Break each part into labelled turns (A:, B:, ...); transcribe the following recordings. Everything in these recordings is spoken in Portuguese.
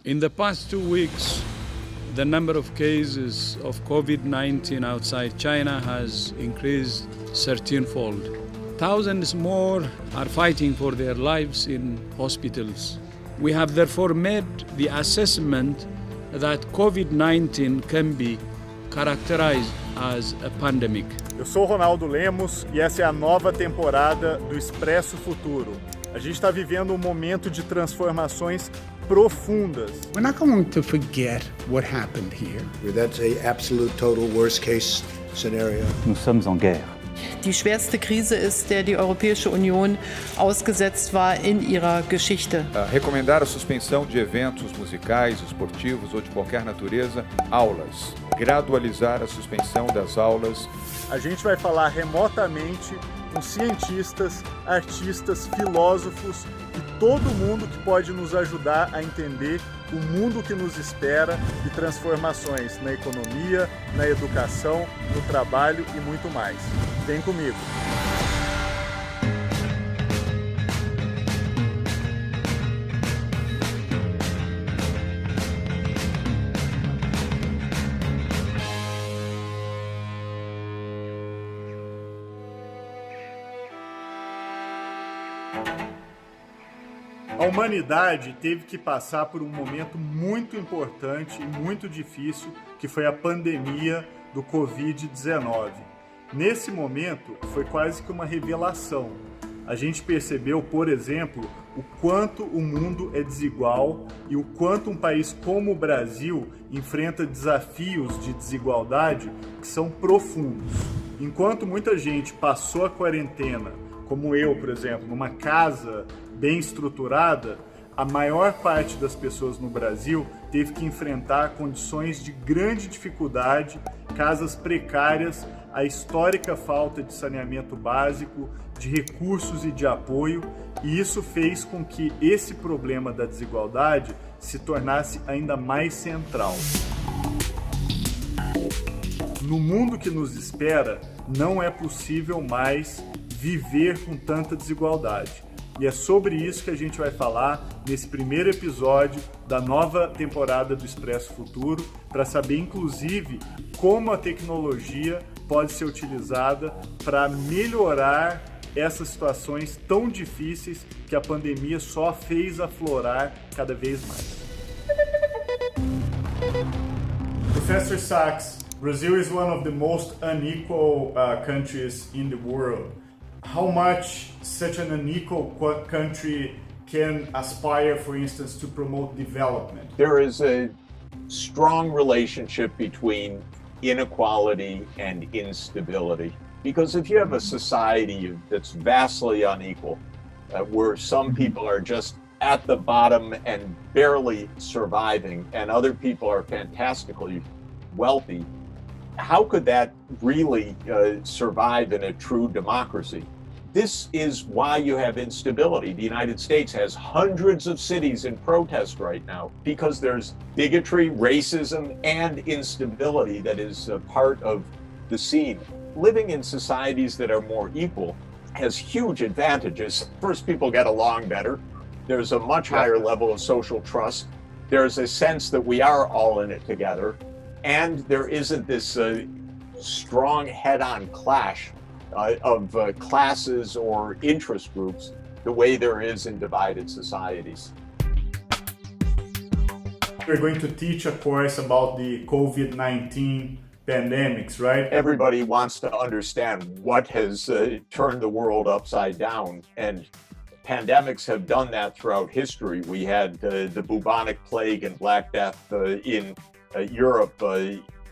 A: In the past 2 weeks, the number of cases of COVID-19 outside China has increased 13-fold. Thousands more are fighting for their lives in hospitals. We have therefore made the assessment that COVID-19 can be characterized as a pandemic.
B: Eu sou Ronaldo Lemos e essa é a nova temporada do Expresso Futuro. A gente está vivendo um momento de transformações profundas.
C: We're not going to forget what happened here.
D: That's an absolute total worst case scenario.
E: Nous sommes en guerre.
F: Die schwerste Krise ist, der die Europäische Union ausgesetzt war in ihrer Geschichte.
G: Recomendar a suspensão de eventos musicais, esportivos ou de qualquer natureza, aulas. Gradualizar a suspensão das aulas.
B: A gente vai falar remotamente com cientistas, artistas, filósofos e todo mundo que pode nos ajudar a entender o mundo que nos espera e transformações na economia, na educação, no trabalho e muito mais. Vem comigo! A humanidade teve que passar por um momento muito importante e muito difícil, que foi a pandemia do Covid-19. Nesse momento, foi quase que uma revelação. A gente percebeu, por exemplo, o quanto o mundo é desigual e o quanto um país como o Brasil enfrenta desafios de desigualdade que são profundos. Enquanto muita gente passou a quarentena, como eu, por exemplo, numa casa bem estruturada, a maior parte das pessoas no Brasil teve que enfrentar condições de grande dificuldade, casas precárias, a histórica falta de saneamento básico, de recursos e de apoio, e isso fez com que esse problema da desigualdade se tornasse ainda mais central. No mundo que nos espera, não é possível mais viver com tanta desigualdade. E é sobre isso que a gente vai falar nesse primeiro episódio da nova temporada do Expresso Futuro, para saber, inclusive, como a tecnologia pode ser utilizada para melhorar essas situações tão difíceis que a pandemia só fez aflorar cada vez mais. Professor Sachs, Brazil is one of the most unequal countries in the world. How much such an unequal country can aspire, for instance, to promote development?
H: There is a strong relationship between inequality and instability. Because if you have a society that's vastly unequal, where some people are just at the bottom and barely surviving, and other people are fantastically wealthy, how could that really survive in a true democracy? This is why you have instability. The United States has hundreds of cities in protest right now because there's bigotry, racism, and instability that is a part of the scene. Living in societies that are more equal has huge advantages. First, people get along better. There's a much higher level of social trust. There's a sense that we are all in it together. And there isn't this strong head-on clash of classes or interest groups the way there is in divided societies.
B: We're going to teach a course about the COVID-19 pandemics, right?
H: Everybody wants to understand what has turned the world upside down, and pandemics have done that throughout history. We had the bubonic plague and Black Death in Europe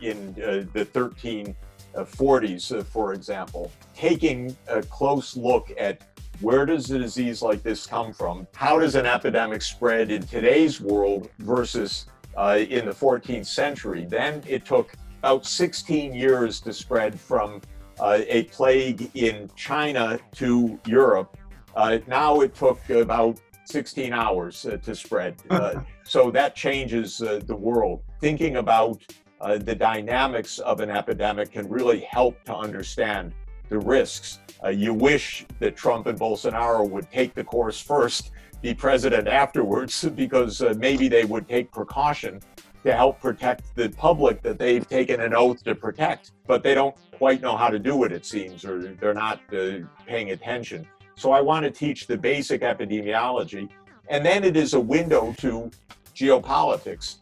H: in the 1340s, for example. Taking a close look at where does a disease like this come from? How does an epidemic spread in today's world versus in the 14th century? Then it took about 16 years to spread from a plague in China to Europe. Now it took about 16 hours to spread. So that changes the world. Thinking about the dynamics of an epidemic can really help to understand the risks. You wish that Trump and Bolsonaro would take the course first be president afterwards because maybe they would take precaution to help protect the public that they've taken an oath to protect, but they don't quite know how to do it seems, or they're not paying attention. So I want to teach the basic epidemiology, and then it is a window to geopolitics.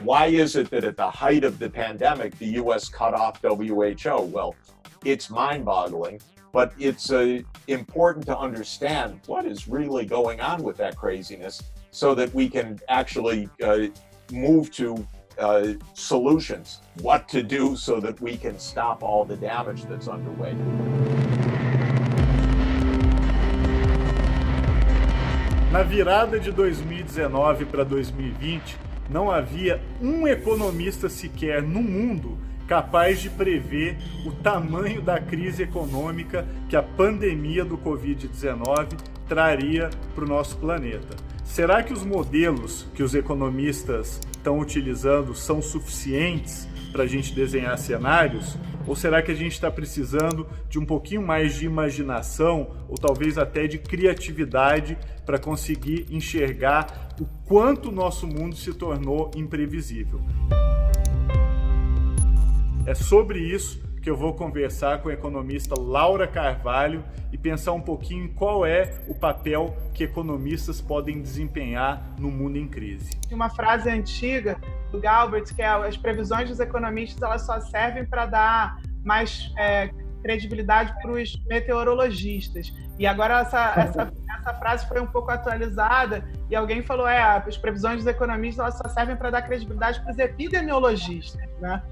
H: Why is it that at the height of the pandemic, the U.S. cut off WHO? Well, it's mind-boggling, but it's important to understand what is really going on with that craziness so that we can actually move to solutions, what to do so that we can stop all the damage that's underway.
B: Na virada de 2019 para 2020, não havia um economista sequer no mundo capaz de prever o tamanho da crise econômica que a pandemia do Covid-19 traria para o nosso planeta. Será que os modelos que os economistas estão utilizando são suficientes para a gente desenhar cenários? Ou será que a gente está precisando de um pouquinho mais de imaginação ou talvez até de criatividade para conseguir enxergar o quanto o nosso mundo se tornou imprevisível? É sobre isso que eu vou conversar com a economista Laura Carvalho e pensar um pouquinho em qual é o papel que economistas podem desempenhar no mundo em crise.
E: Uma frase antiga do Galbraith, que é: as previsões dos economistas elas só servem para dar mais credibilidade para os meteorologistas. E agora essa frase foi um pouco atualizada e alguém falou: as previsões dos economistas elas só servem para dar credibilidade para os epidemiologistas, né?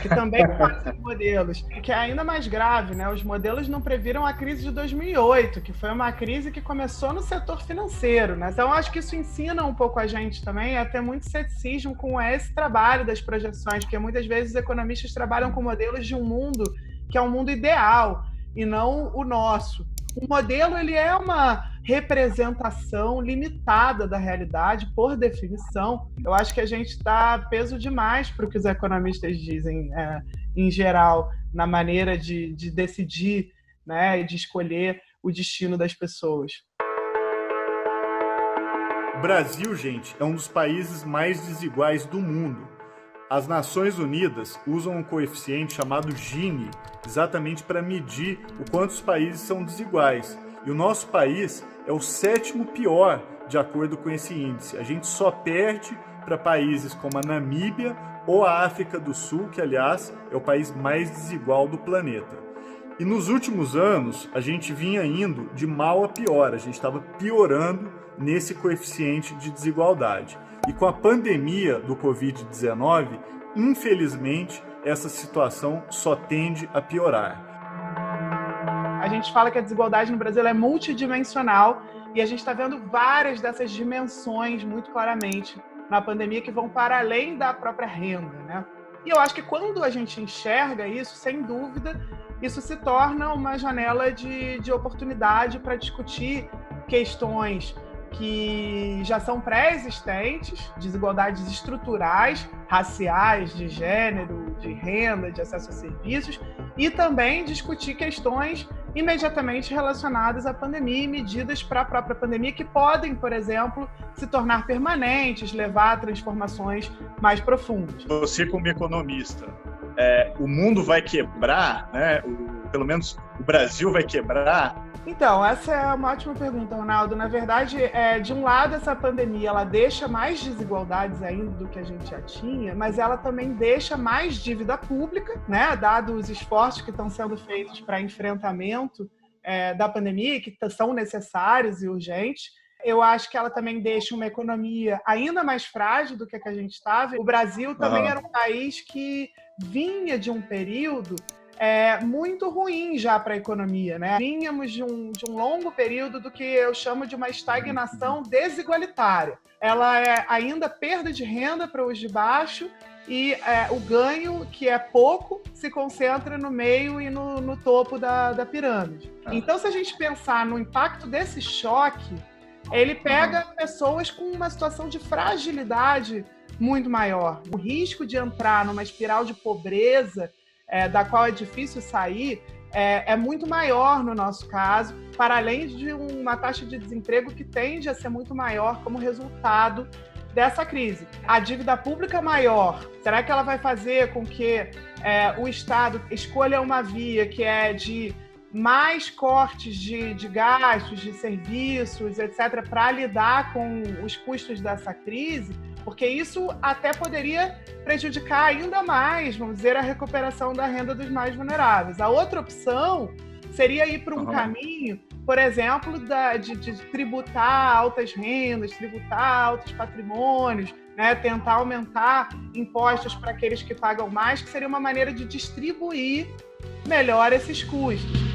E: Que também fazem modelos, que é ainda mais grave, né? Os modelos não previram a crise de 2008, que foi uma crise que começou no setor financeiro, né? Então, acho que isso ensina um pouco a gente também a ter muito ceticismo com esse trabalho das projeções, porque muitas vezes os economistas trabalham com modelos de um mundo que é um mundo ideal e não o nosso. O modelo ele é uma representação limitada da realidade, por definição. Eu acho que a gente está peso demais para o que os economistas dizem, em geral, na maneira de decidir, né, e de escolher o destino das pessoas.
B: O Brasil, gente, é um dos países mais desiguais do mundo. As Nações Unidas usam um coeficiente chamado Gini, exatamente para medir o quanto os países são desiguais. E o nosso país é o 7º pior, de acordo com esse índice. A gente só perde para países como a Namíbia ou a África do Sul, que, aliás, é o país mais desigual do planeta. E nos últimos anos, a gente vinha indo de mal a pior. A gente estava piorando nesse coeficiente de desigualdade. E com a pandemia do Covid-19, infelizmente, essa situação só tende a piorar.
E: A gente fala que a desigualdade no Brasil é multidimensional e a gente está vendo várias dessas dimensões muito claramente na pandemia que vão para além da própria renda, né? E eu acho que quando a gente enxerga isso, sem dúvida, isso se torna uma janela de oportunidade para discutir questões que já são pré-existentes, desigualdades estruturais, raciais, de gênero, de renda, de acesso a serviços, e também discutir questões imediatamente relacionadas à pandemia e medidas para a própria pandemia que podem, por exemplo, se tornar permanentes, levar a transformações mais profundas.
B: Você, como economista, o mundo vai quebrar, né? Pelo menos o Brasil vai quebrar?
E: Então, essa é uma ótima pergunta, Ronaldo. Na verdade, de um lado, essa pandemia ela deixa mais desigualdades ainda do que a gente já tinha, mas ela também deixa mais dívida pública, né? Dado os esforços que estão sendo feitos para enfrentamento da pandemia, que são necessários e urgentes. Eu acho que ela também deixa uma economia ainda mais frágil do que a gente estava. O Brasil também era um país que vinha de um período muito ruim já para a economia, né? Vínhamos de um longo período do que eu chamo de uma estagnação desigualitária. Ela é ainda perda de renda para os de baixo e o ganho, que é pouco, se concentra no meio e no topo da pirâmide. Então, se a gente pensar no impacto desse choque, ele pega pessoas com uma situação de fragilidade muito maior. O risco de entrar numa espiral de pobreza da qual é difícil sair, é muito maior no nosso caso, para além de uma taxa de desemprego que tende a ser muito maior como resultado dessa crise. A dívida pública maior, será que ela vai fazer com que o Estado escolha uma via que é de mais cortes de gastos, de serviços, etc., para lidar com os custos dessa crise? Porque isso até poderia prejudicar ainda mais, vamos dizer, a recuperação da renda dos mais vulneráveis. A outra opção seria ir para um caminho, por exemplo, de tributar altas rendas, tributar altos patrimônios, né? Tentar aumentar impostos para aqueles que pagam mais, que seria uma maneira de distribuir melhor esses custos.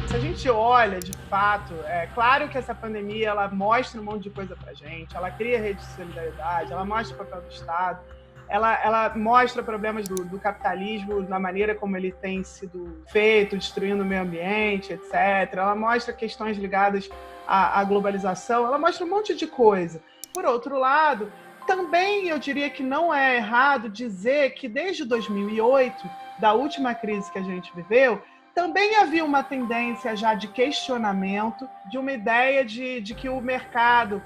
E: Se a gente olha, de fato, é claro que essa pandemia ela mostra um monte de coisa para a gente, ela cria rede de solidariedade, ela mostra o papel do Estado, ela mostra problemas do capitalismo, da maneira como ele tem sido feito, destruindo o meio ambiente, etc. Ela mostra questões ligadas à globalização, ela mostra um monte de coisa. Por outro lado, também eu diria que não é errado dizer que desde 2008, da última crise que a gente viveu, também havia uma tendência já de questionamento, de uma ideia de que o mercado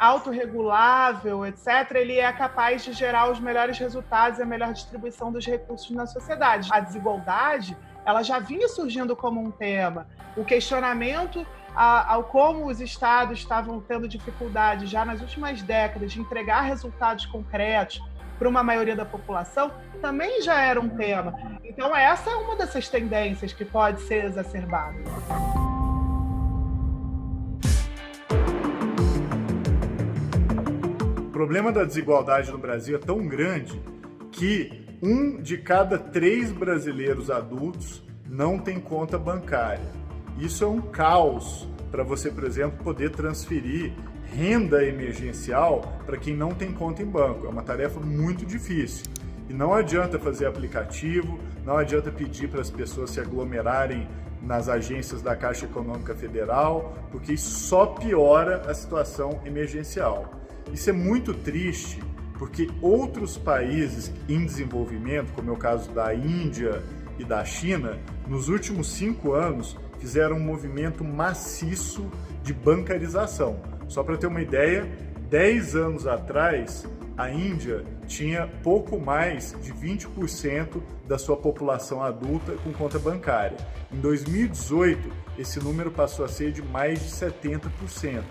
E: autorregulável, etc., ele é capaz de gerar os melhores resultados e a melhor distribuição dos recursos na sociedade. A desigualdade, ela já vinha surgindo como um tema. O questionamento ao como os estados estavam tendo dificuldade já nas últimas décadas de entregar resultados concretos para uma maioria da população, também já era um tema. Então, essa é uma dessas tendências que pode ser exacerbada.
B: O problema da desigualdade no Brasil é tão grande que 1 de cada 3 brasileiros adultos não tem conta bancária. Isso é um caos para você, por exemplo, poder transferir renda emergencial para quem não tem conta em banco. É uma tarefa muito difícil. E não adianta fazer aplicativo, não adianta pedir para as pessoas se aglomerarem nas agências da Caixa Econômica Federal, porque isso só piora a situação emergencial. Isso é muito triste, porque outros países em desenvolvimento, como é o caso da Índia e da China, nos últimos 5 anos fizeram um movimento maciço de bancarização. Só para ter uma ideia, 10 anos atrás, a Índia tinha pouco mais de 20% da sua população adulta com conta bancária. Em 2018, esse número passou a ser de mais de 70%.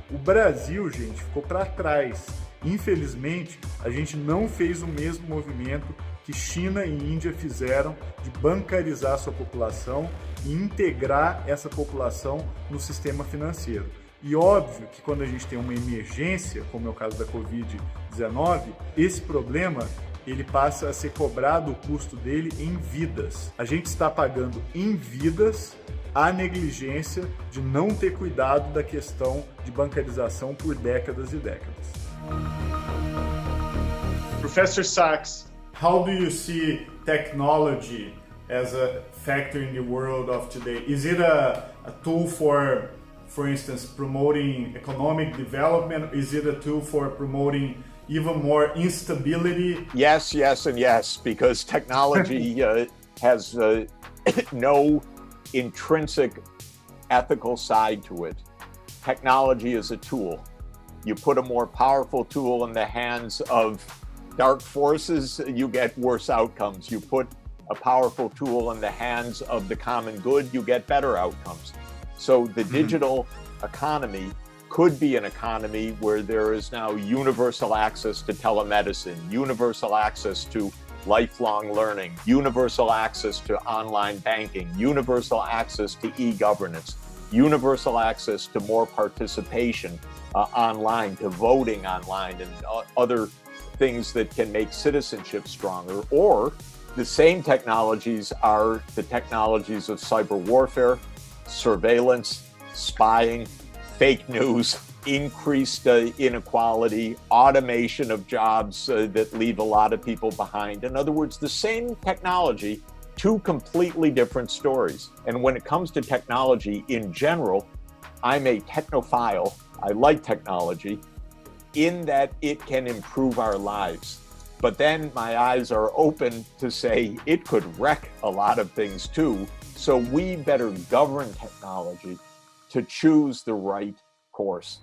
B: O Brasil, gente, ficou para trás. Infelizmente, a gente não fez o mesmo movimento que China e Índia fizeram de bancarizar a sua população e integrar essa população no sistema financeiro. E óbvio que quando a gente tem uma emergência, como é o caso da Covid-19, esse problema ele passa a ser cobrado o custo dele em vidas. A gente está pagando em vidas a negligência de não ter cuidado da questão de bancarização por décadas e décadas. Professor Sachs, how do you see technology as a factor in the world of today? Is it a tool for instance, promoting economic development? Is it a tool for promoting even more instability?
H: Yes, yes, and yes, because technology has no intrinsic ethical side to it. Technology is a tool. You put a more powerful tool in the hands of dark forces, you get worse outcomes. You put a powerful tool in the hands of the common good, you get better outcomes. So the digital economy could be an economy where there is now universal access to telemedicine, universal access to lifelong learning, universal access to online banking, universal access to e-governance, universal access to more participation online, to voting online, and other things that can make citizenship stronger. Or the same technologies are the technologies of cyber warfare, surveillance, spying, fake news, increased inequality, automation of jobs that leave a lot of people behind. In other words, the same technology, 2 completely different stories. And when it comes to technology in general, I'm a technophile. I like technology in that it can improve our lives. But then my eyes are open to say it could wreck a lot of things too. So we better govern technology to choose the right course.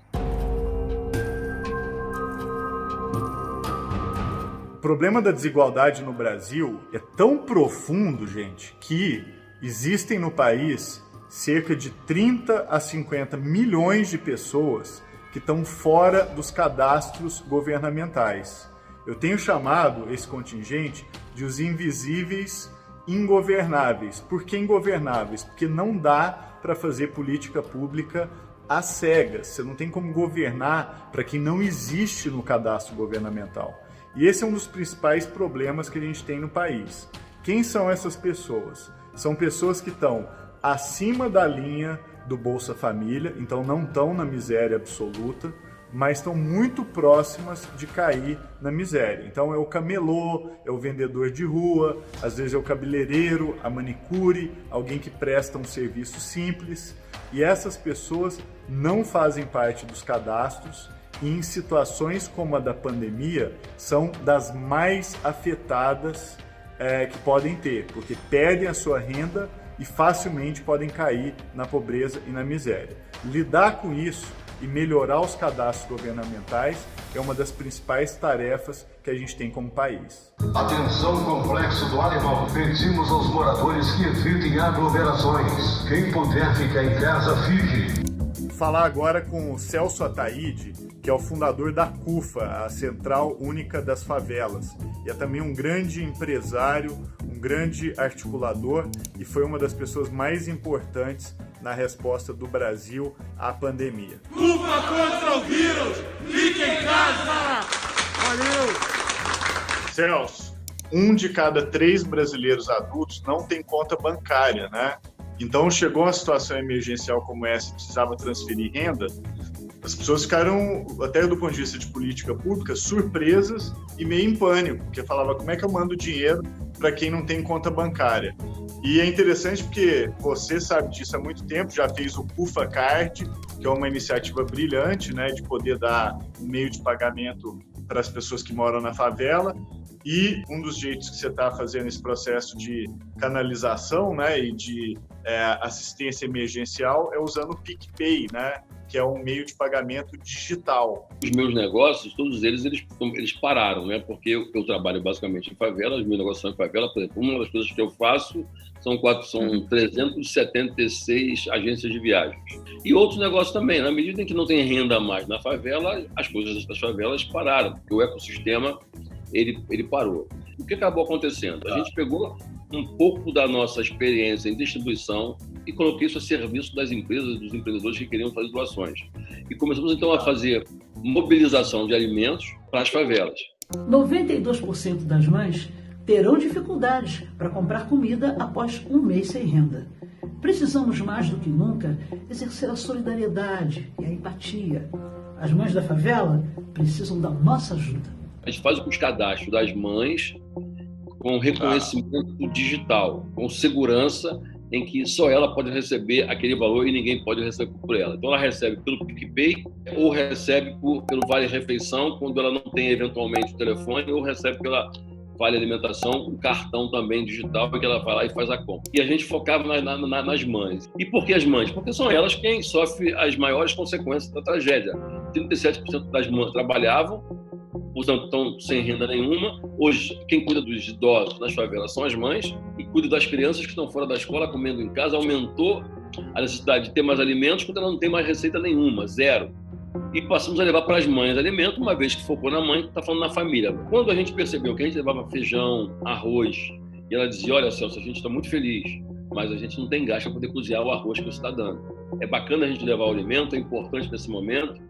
B: O problema da desigualdade no Brasil é tão profundo, gente, que existem no país cerca de 30 a 50 milhões de pessoas que estão fora dos cadastros governamentais. Eu tenho chamado esse contingente de os invisíveis ingovernáveis. Por que ingovernáveis? Porque não dá para fazer política pública às cegas. Você não tem como governar para quem não existe no cadastro governamental. E esse é um dos principais problemas que a gente tem no país. Quem são essas pessoas? São pessoas que estão acima da linha do Bolsa Família, então não estão na miséria absoluta, mas estão muito próximas de cair na miséria. Então é o camelô, é o vendedor de rua, às vezes é o cabeleireiro, a manicure, alguém que presta um serviço simples. E essas pessoas não fazem parte dos cadastros e em situações como a da pandemia são das mais afetadas que podem ter, porque perdem a sua renda e facilmente podem cair na pobreza e na miséria. Lidar com isso e melhorar os cadastros governamentais é uma das principais tarefas que a gente tem como país.
I: Atenção complexo do Alemão. Pedimos aos moradores que evitem aglomerações. Quem puder ficar em casa, fique.
B: Vou falar agora com o Celso Ataíde, que é o fundador da CUFA, a Central Única das Favelas. E é também um grande empresário, um grande articulador e foi uma das pessoas mais importantes na resposta do Brasil à pandemia.
J: CUFA contra o vírus! Fique em casa! Valeu!
B: Celso, 1 de cada 3 brasileiros adultos não tem conta bancária, né? Então chegou uma situação emergencial como essa, precisava transferir renda, as pessoas ficaram, até do ponto de vista de política pública, surpresas e meio em pânico, porque falava como é que eu mando dinheiro para quem não tem conta bancária. E é interessante porque você sabe disso há muito tempo, já fez o CUFA Card, que é uma iniciativa brilhante, né, de poder dar um meio de pagamento para as pessoas que moram na favela. E um dos jeitos que você está fazendo esse processo de canalização, né, e de assistência emergencial é usando o PicPay, né, que é um meio de pagamento digital.
K: Os meus negócios, todos eles pararam, né? Porque eu trabalho basicamente em favela, os meus negócios são em favela. Por exemplo, uma das coisas que eu faço são 376 agências de viagens. E outros negócios também. Na medida em que não tem renda mais na favela, as coisas das favelas pararam, porque o ecossistema ele parou. O que acabou acontecendo? A gente pegou um pouco da nossa experiência em distribuição e coloquei isso a serviço das empresas e dos empreendedores que queriam fazer doações. E começamos então a fazer mobilização de alimentos para as favelas.
L: 92% das mães terão dificuldades para comprar comida após um mês sem renda. Precisamos mais do que nunca exercer a solidariedade e a empatia. As mães da favela precisam da nossa ajuda.
K: A gente faz os cadastros das mães com reconhecimento digital, com segurança, em que só ela pode receber aquele valor e ninguém pode receber por ela. Então ela recebe pelo PicPay ou recebe pelo Vale Refeição, quando ela não tem eventualmente o telefone, ou recebe pela Vale Alimentação, um cartão também digital, que ela vai lá e faz a compra. E a gente focava nas mães. E por que as mães? Porque são elas quem sofrem as maiores consequências da tragédia. 37% das mães trabalhavam, estão sem renda nenhuma. Hoje, quem cuida dos idosos nas favelas são as mães, e cuida das crianças que estão fora da escola, comendo em casa. Aumentou a necessidade de ter mais alimentos, quando ela não tem mais receita nenhuma, zero. E passamos a levar para as mães alimento, uma vez que focou na mãe, está falando na família. Quando a gente percebeu que a gente levava feijão, arroz, e ela dizia: olha, Celso, a gente está muito feliz, mas a gente não tem gás para poder cozinhar o arroz que você está dando. É bacana a gente levar o alimento, é importante nesse momento,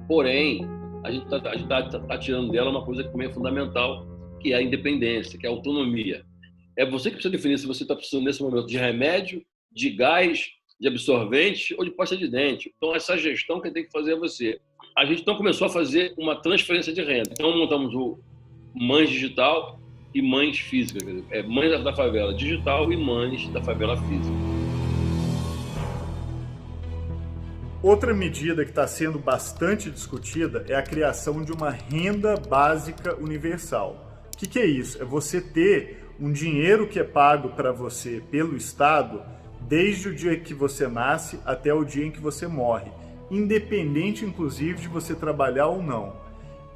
K: porém, a gente está tirando dela uma coisa que também é fundamental, que é a independência, que é a autonomia. É você que precisa definir se você está precisando, nesse momento, de remédio, de gás, de absorvente ou de pasta de dente. Então, essa gestão que tem que fazer é você. A gente, então, começou a fazer uma transferência de renda. Então, montamos o Mães Digital e Mães Física. Mães da favela digital e Mães da favela física.
B: Outra medida que está sendo bastante discutida é a criação de uma renda básica universal. O que é isso? É você ter um dinheiro que é pago para você pelo Estado desde o dia que você nasce até o dia em que você morre, independente, inclusive, de você trabalhar ou não.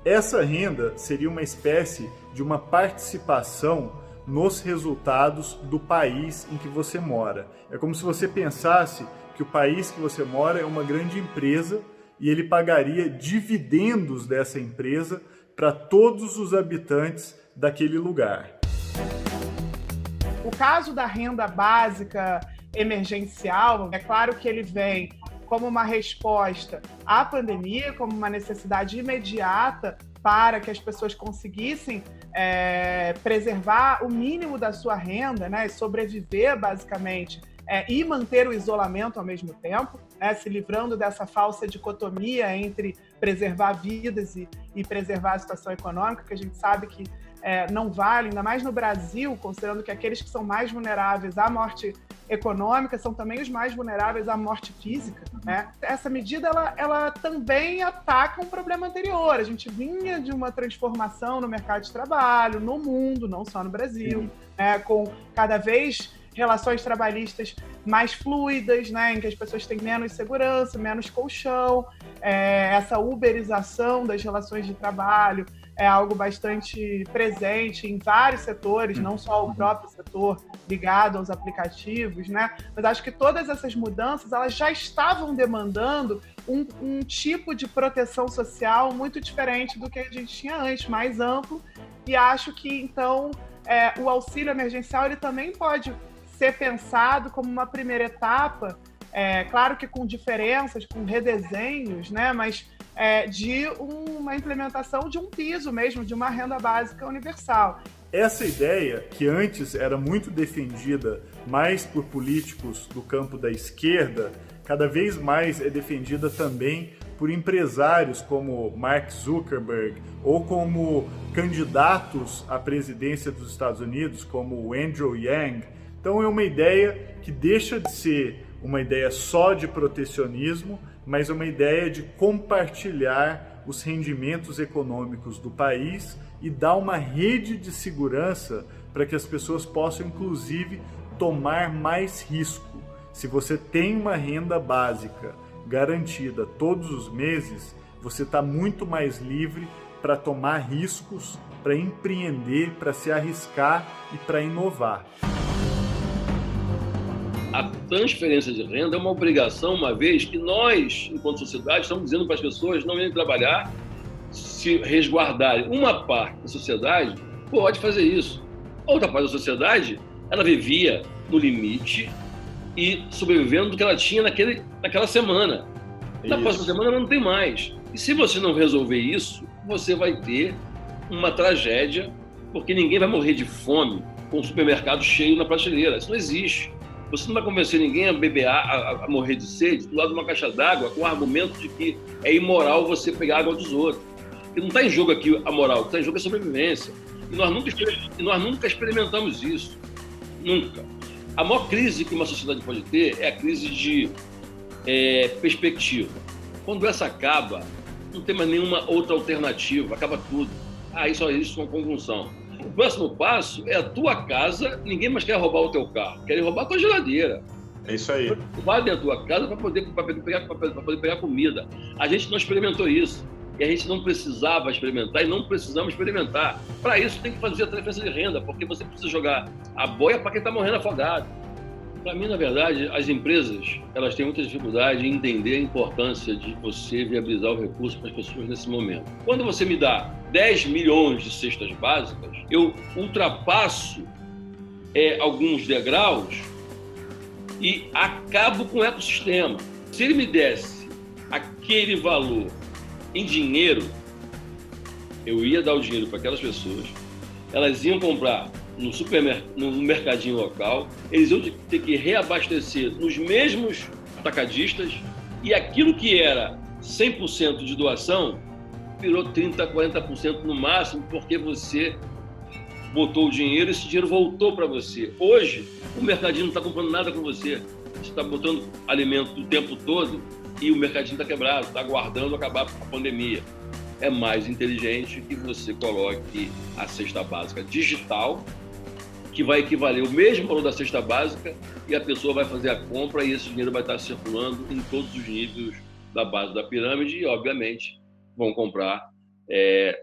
B: Essa renda seria uma espécie de uma participação nos resultados do país em que você mora. É como se você pensasse que o país que você mora é uma grande empresa e ele pagaria dividendos dessa empresa para todos os habitantes daquele lugar.
E: O caso da renda básica emergencial, é claro que ele vem como uma resposta à pandemia, como uma necessidade imediata para que as pessoas conseguissem preservar o mínimo da sua renda, né, sobreviver basicamente, e manter o isolamento ao mesmo tempo, né, se livrando dessa falsa dicotomia entre preservar vidas e preservar a situação econômica, que a gente sabe que não vale, ainda mais no Brasil, considerando que aqueles que são mais vulneráveis à morte econômica são também os mais vulneráveis à morte física, né? Essa medida ela também ataca um problema anterior. A gente vinha de uma transformação no mercado de trabalho, no mundo, não só no Brasil, né, com cada vez relações trabalhistas mais fluidas, né, em que as pessoas têm menos segurança, menos colchão, essa uberização das relações de trabalho é algo bastante presente em vários setores, não só o próprio setor ligado aos aplicativos, né? Mas acho que todas essas mudanças elas já estavam demandando um tipo de proteção social muito diferente do que a gente tinha antes, mais amplo, e acho que, então, o auxílio emergencial ele também pode ser pensado como uma primeira etapa, claro que com diferenças, com redesenhos, né? Mas de uma implementação de um piso mesmo, de uma renda básica universal.
B: Essa ideia, que antes era muito defendida mais por políticos do campo da esquerda, cada vez mais é defendida também por empresários como Mark Zuckerberg ou como candidatos à presidência dos Estados Unidos, como o Andrew Yang. Então é uma ideia que deixa de ser uma ideia só de protecionismo, mas uma ideia de compartilhar os rendimentos econômicos do país e dar uma rede de segurança para que as pessoas possam, inclusive, tomar mais risco. Se você tem uma renda básica garantida todos os meses, você está muito mais livre para tomar riscos, para empreender, para se arriscar e para inovar.
K: A transferência de renda é uma obrigação, uma vez que nós, enquanto sociedade, estamos dizendo para as pessoas não irem trabalhar, se resguardarem. Uma parte da sociedade pode fazer isso. Outra parte da sociedade, ela vivia no limite e sobrevivendo do que ela tinha naquela semana. Na próxima semana ela não tem mais. E se você não resolver isso, você vai ter uma tragédia, porque ninguém vai morrer de fome com o supermercado cheio na prateleira. Isso não existe. Você não vai convencer ninguém a beber, a morrer de sede do lado de uma caixa d'água com o argumento de que é imoral você pegar água dos outros. E não está em jogo aqui a moral, o que está em jogo é a sobrevivência. E nós nunca experimentamos isso. Nunca. A maior crise que uma sociedade pode ter é a crise de perspectiva. Quando essa acaba, não tem mais nenhuma outra alternativa, acaba tudo. Aí só existe uma conjunção. O próximo passo é a tua casa, ninguém mais quer roubar o teu carro, querem roubar a tua geladeira.
B: É isso aí.
K: Vai dentro da tua casa para poder pegar comida. A gente não experimentou isso. E a gente não precisava experimentar e não precisamos experimentar. Para isso tem que fazer a transferência de renda, porque você precisa jogar a boia para quem está morrendo afogado. Para mim, na verdade, as empresas elas têm muita dificuldade em entender a importância de você viabilizar o recurso para as pessoas nesse momento. Quando você me dá 10 milhões de cestas básicas, eu ultrapasso alguns degraus e acabo com o ecossistema. Se ele me desse aquele valor em dinheiro, eu ia dar o dinheiro para aquelas pessoas, elas iam comprar no supermercado, no mercadinho local, eles iam ter que reabastecer nos mesmos atacadistas e aquilo que era 100% de doação virou 30%, 40% no máximo, porque você botou o dinheiro e esse dinheiro voltou para você. Hoje, o mercadinho não está comprando nada com você. Você está botando alimento o tempo todo e o mercadinho está quebrado, está aguardando acabar a pandemia. é mais inteligente que você coloque a cesta básica digital, que vai equivaler o mesmo valor da cesta básica, e a pessoa vai fazer a compra e esse dinheiro vai estar circulando em todos os níveis da base da pirâmide e, obviamente, vão comprar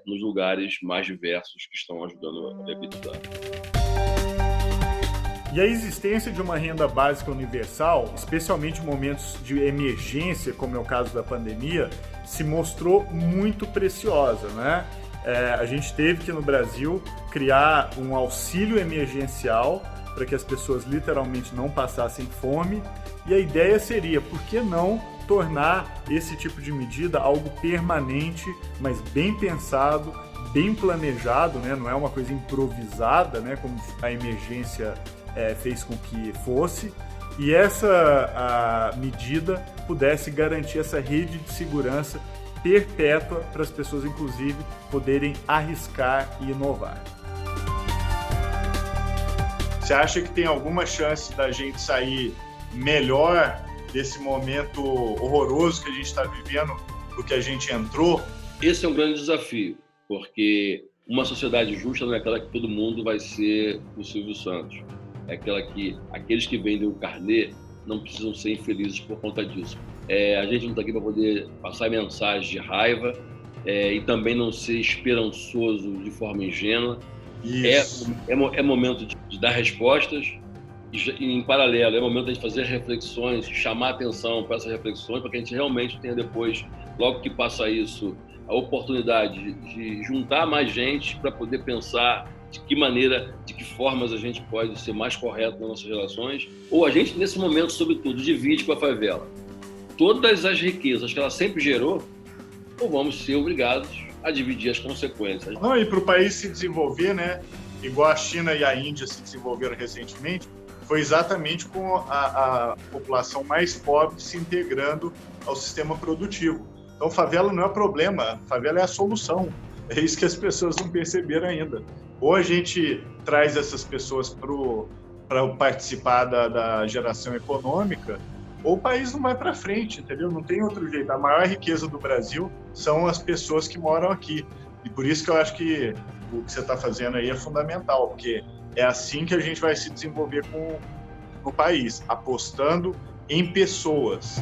K: nos lugares mais diversos que estão ajudando a viabilizar.
B: E a existência de uma renda básica universal, especialmente em momentos de emergência, como é o caso da pandemia, se mostrou muito preciosa, né? A gente teve que, no Brasil, criar um auxílio emergencial para que as pessoas literalmente não passassem fome. E a ideia seria, por que não tornar esse tipo de medida algo permanente, mas bem pensado, bem planejado, né? Não é uma coisa improvisada, né? Como a emergência fez com que fosse, e essa medida pudesse garantir essa rede de segurança perpétua para as pessoas, inclusive, poderem arriscar e inovar. Você acha que tem alguma chance da gente sair melhor desse momento horroroso que a gente está vivendo do que a gente entrou?
K: Esse é um grande desafio, porque uma sociedade justa não é aquela que todo mundo vai ser o Silvio Santos. É aquela que aqueles que vendem o carnê não precisam ser infelizes por conta disso. A gente não está aqui para poder passar mensagem de raiva e também não ser esperançoso de forma ingênua. É momento de dar respostas e, em paralelo, é momento de fazer reflexões, chamar atenção para essas reflexões, para que a gente realmente tenha depois, logo que passa isso, a oportunidade de juntar mais gente para poder pensar de que maneira, de que formas a gente pode ser mais correto nas nossas relações, ou a gente, nesse momento, sobretudo, divide com a favela todas as riquezas que ela sempre gerou, ou vamos ser obrigados a dividir as consequências.
B: Não, e para o país se desenvolver, né, igual a China e a Índia se desenvolveram recentemente, foi exatamente com a população mais pobre se integrando ao sistema produtivo. Então, favela não é problema, favela é a solução. É isso que as pessoas não perceberam ainda. Ou a gente traz essas pessoas para participar da geração econômica, ou o país não vai para frente, entendeu? Não tem outro jeito. A maior riqueza do Brasil são as pessoas que moram aqui. E por isso que eu acho que o que você está fazendo aí é fundamental, porque é assim que a gente vai se desenvolver no país, apostando em pessoas.